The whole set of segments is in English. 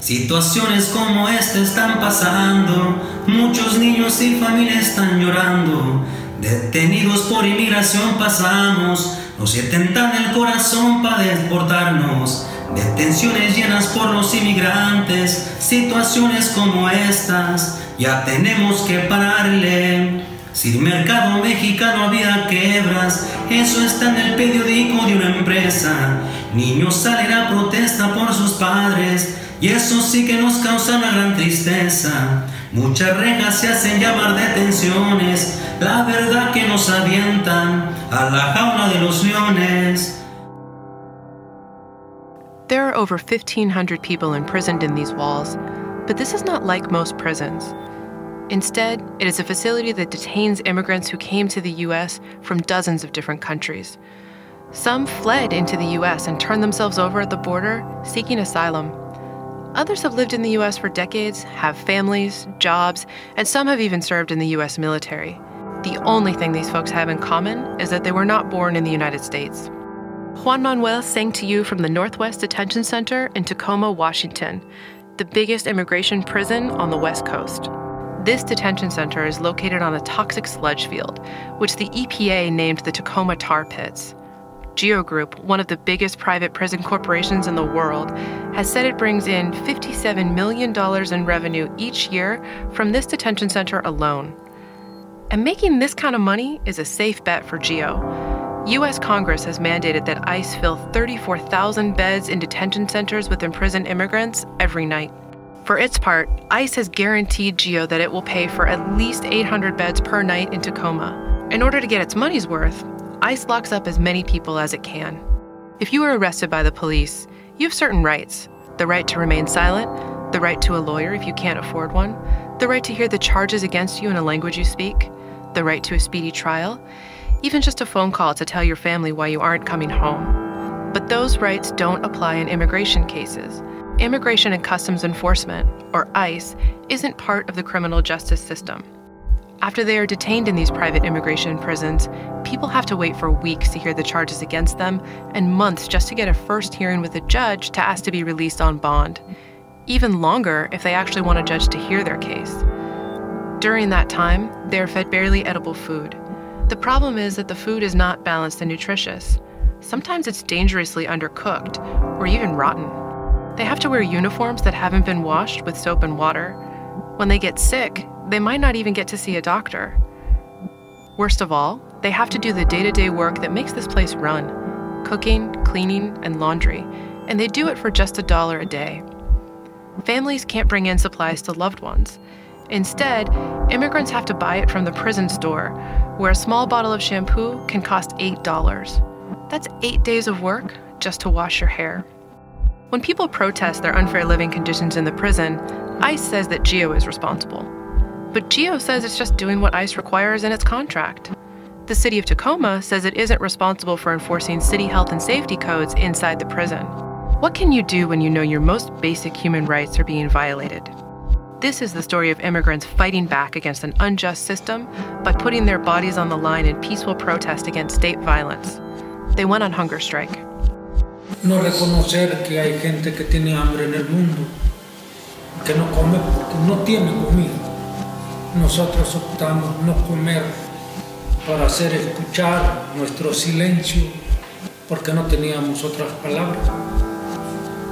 Situaciones como esta están pasando, muchos niños y familias están llorando. Detenidos por inmigración pasamos, nos sientan el corazón para deportarnos. Detenciones llenas por los inmigrantes, situaciones como estas, ya tenemos que pararle. Si el mercado mexicano había quebras, eso está en el periódico de una empresa. Niños salen a protesta por sus padres, y eso sí que nos causa una gran tristeza. Muchas rejas se hacen llamar detenciones, la verdad que nos avientan a la jaula de los leones. There are over 1,500 people imprisoned in these walls, but this is not like most prisons. Instead, it is a facility that detains immigrants who came to the U.S. from dozens of different countries. Some fled into the U.S. and turned themselves over at the border, seeking asylum. Others have lived in the U.S. for decades, have families, jobs, and some have even served in the U.S. military. The only thing these folks have in common is that they were not born in the United States. Juan Manuel sang to you from the Northwest Detention Center in Tacoma, Washington, the biggest immigration prison on the West Coast. This detention center is located on a toxic sludge field, which the EPA named the Tacoma Tar Pits. Geo Group, one of the biggest private prison corporations in the world, has said it brings in $57 million in revenue each year from this detention center alone. And making this kind of money is a safe bet for Geo. U.S. Congress has mandated that ICE fill 34,000 beds in detention centers with imprisoned immigrants every night. For its part, ICE has guaranteed Geo that it will pay for at least 800 beds per night in Tacoma. In order to get its money's worth, ICE locks up as many people as it can. If you are arrested by the police, you have certain rights. The right to remain silent, the right to a lawyer if you can't afford one, the right to hear the charges against you in a language you speak, the right to a speedy trial, even just a phone call to tell your family why you aren't coming home. But those rights don't apply in immigration cases. Immigration and Customs Enforcement, or ICE, isn't part of the criminal justice system. After they are detained in these private immigration prisons, people have to wait for weeks to hear the charges against them and months just to get a first hearing with a judge to ask to be released on bond. Even longer if they actually want a judge to hear their case. During that time, they are fed barely edible food. The problem is that the food is not balanced and nutritious. Sometimes it's dangerously undercooked or even rotten. They have to wear uniforms that haven't been washed with soap and water. When they get sick, they might not even get to see a doctor. Worst of all, they have to do the day-to-day work that makes this place run: cooking, cleaning, and laundry, and they do it for just $1 a day. Families can't bring in supplies to loved ones. Instead, immigrants have to buy it from the prison store, where a small bottle of shampoo can cost $8. That's 8 days of work just to wash your hair. When people protest their unfair living conditions in the prison, ICE says that Geo is responsible. But Geo says it's just doing what ICE requires in its contract. The city of Tacoma says it isn't responsible for enforcing city health and safety codes inside the prison. What can you do when you know your most basic human rights are being violated? This is the story of immigrants fighting back against an unjust system by putting their bodies on the line in peaceful protest against state violence. They went on hunger strike. No reconocer que hay gente que tiene hambre en el mundo, que no come porque no tiene comida. Nosotros optamos no comer para hacer escuchar nuestro silencio, porque no teníamos otras palabras.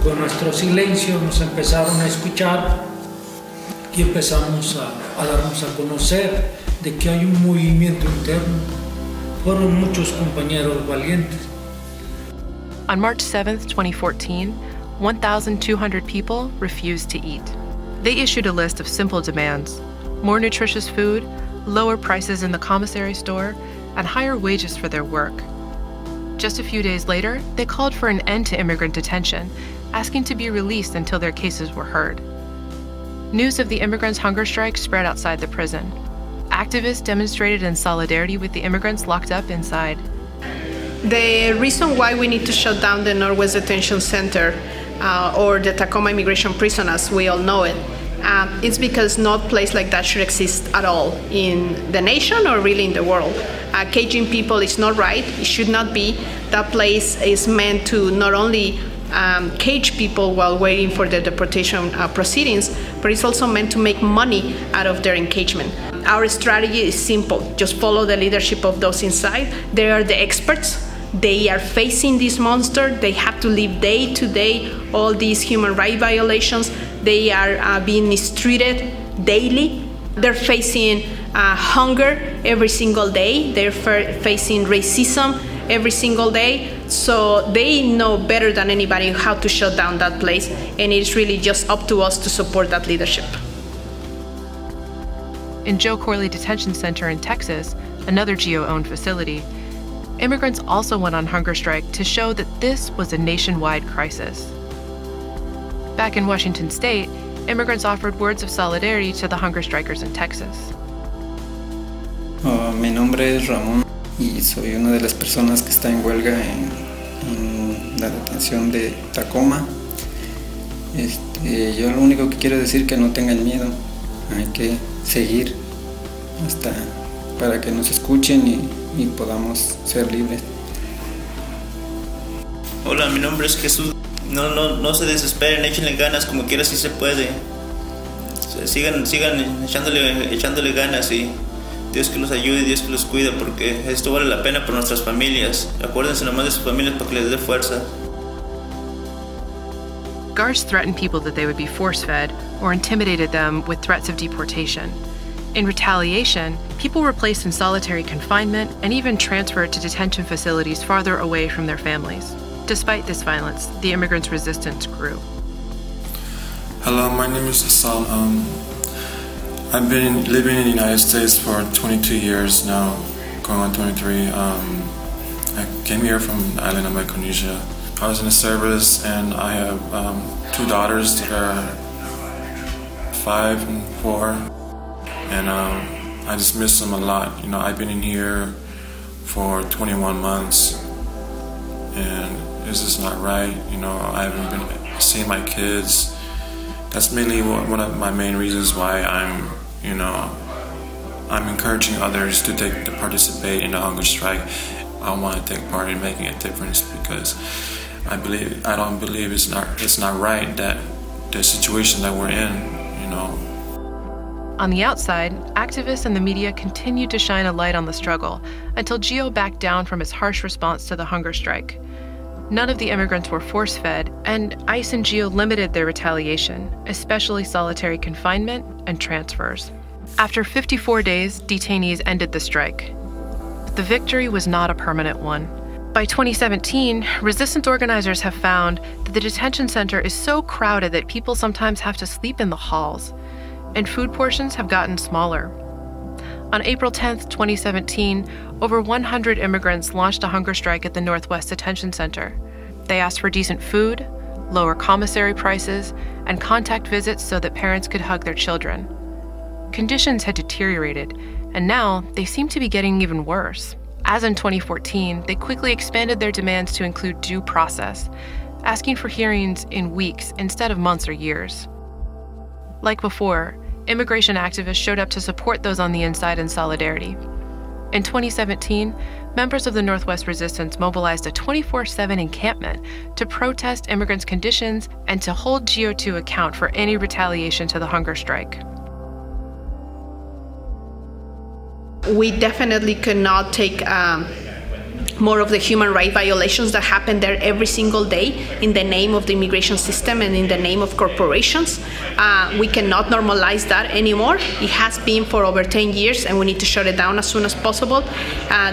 Con nuestro silencio nos empezaron a escuchar y empezamos a darnos a conocer de que hay un movimiento interno. Fueron muchos compañeros valientes. On March 7th, 2014, 1,200 people refused to eat. They issued a list of simple demands: more nutritious food, lower prices in the commissary store, and higher wages for their work. Just a few days later, they called for an end to immigrant detention, asking to be released until their cases were heard. News of the immigrants' hunger strike spread outside the prison. Activists demonstrated in solidarity with the immigrants locked up inside. The reason why we need to shut down the Northwest Detention Center, or the Tacoma Immigration Prison as we all know it, it's because no place like that should exist at all in the nation or really in the world. Caging people is not right, it should not be. That place is meant to not only cage people while waiting for the deportation proceedings, but it's also meant to make money out of their engagement. Our strategy is simple: just follow the leadership of those inside. They are the experts. They are facing this monster. They have to live day to day all these human rights violations. They are being mistreated daily. They're facing hunger every single day. They're facing racism every single day. So they know better than anybody how to shut down that place. And it's really just up to us to support that leadership. In Joe Corley Detention Center in Texas, another GEO-owned facility, immigrants also went on hunger strike to show that this was a nationwide crisis. Back in Washington State, immigrants offered words of solidarity to the hunger strikers in Texas. Mi nombre es Ramón y soy una de las personas que está en huelga en la detención de Tacoma. Yo lo único que quiero decir es que no tengan miedo, hay que seguir hasta para que nos escuchen y podamos ser libres. Hola, mi nombre es Jesús. No se desesperen, échenle ganas, como quiera si se puede. Sigan echándole ganas y Dios que los ayude y Dios que los cuida, porque esto vale la pena por nuestras familias. Acuérdense nomás de sus familias para que les dé fuerza. Guards threatened people that they would be force-fed or intimidated them with threats of deportation. In retaliation, people were placed in solitary confinement and even transferred to detention facilities farther away from their families. Despite this violence, the immigrants' resistance grew. Hello, my name is Hassan. I've been living in the United States for 22 years now, going on 23. I came here from the island of Micronesia. I was in the service and I have 2 daughters that are 5 and 4. And I just miss them a lot. You know, I've been in here for 21 months and this is not right. You know, I haven't been seeing my kids. That's mainly one of my main reasons why I'm encouraging others to participate in the hunger strike. I want to take part in making a difference because I don't believe it's not right that the situation that we're in, you know. On the outside, activists and the media continued to shine a light on the struggle until GEO backed down from its harsh response to the hunger strike. None of the immigrants were force-fed, and ICE and GEO limited their retaliation, especially solitary confinement and transfers. After 54 days, detainees ended the strike. But the victory was not a permanent one. By 2017, resistance organizers have found that the detention center is so crowded that people sometimes have to sleep in the halls, and food portions have gotten smaller. On April 10, 2017, over 100 immigrants launched a hunger strike at the Northwest Detention Center. They asked for decent food, lower commissary prices, and contact visits so that parents could hug their children. Conditions had deteriorated, and now they seem to be getting even worse. As in 2014, they quickly expanded their demands to include due process, asking for hearings in weeks instead of months or years. Like before, immigration activists showed up to support those on the inside in solidarity. In 2017, members of the Northwest Resistance mobilized a 24/7 encampment to protest immigrants' conditions and to hold GEO to account for any retaliation to the hunger strike. We definitely could not take more of the human rights violations that happen there every single day in the name of the immigration system and in the name of corporations. We cannot normalize that anymore. It has been for over 10 years and we need to shut it down as soon as possible.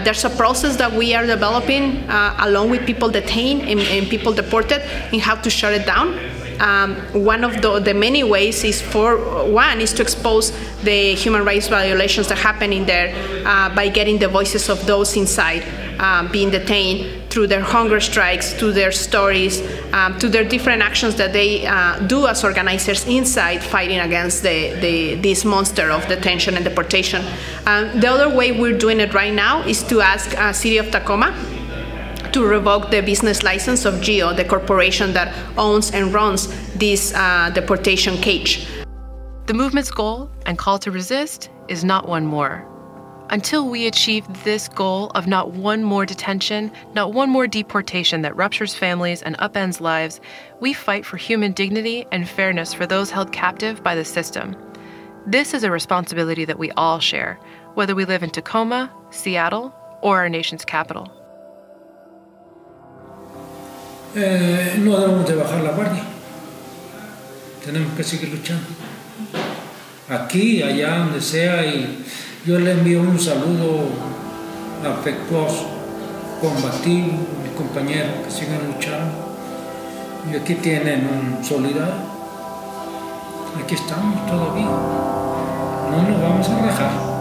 There's a process that we are developing along with people detained and people deported in how to shut it down. One of the many ways is to expose the human rights violations that happen in there by getting the voices of those inside being detained through their hunger strikes, through their stories, to their different actions that they do as organizers inside fighting against this monster of detention and deportation. The other way we're doing it right now is to ask City of Tacoma to revoke the business license of GEO, the corporation that owns and runs this deportation cage. The movement's goal and call to resist is not one more. Until we achieve this goal of not one more detention, not one more deportation that ruptures families and upends lives, we fight for human dignity and fairness for those held captive by the system. This is a responsibility that we all share, whether we live in Tacoma, Seattle, or our nation's capital. No debemos de bajar la guardia. Tenemos que seguir luchando. Aquí, allá, donde sea, y yo le envío un saludo afectuoso, combativo a mis compañeros que sigan luchando. Y aquí tienen un solidario. Aquí estamos todavía. No nos vamos a dejar.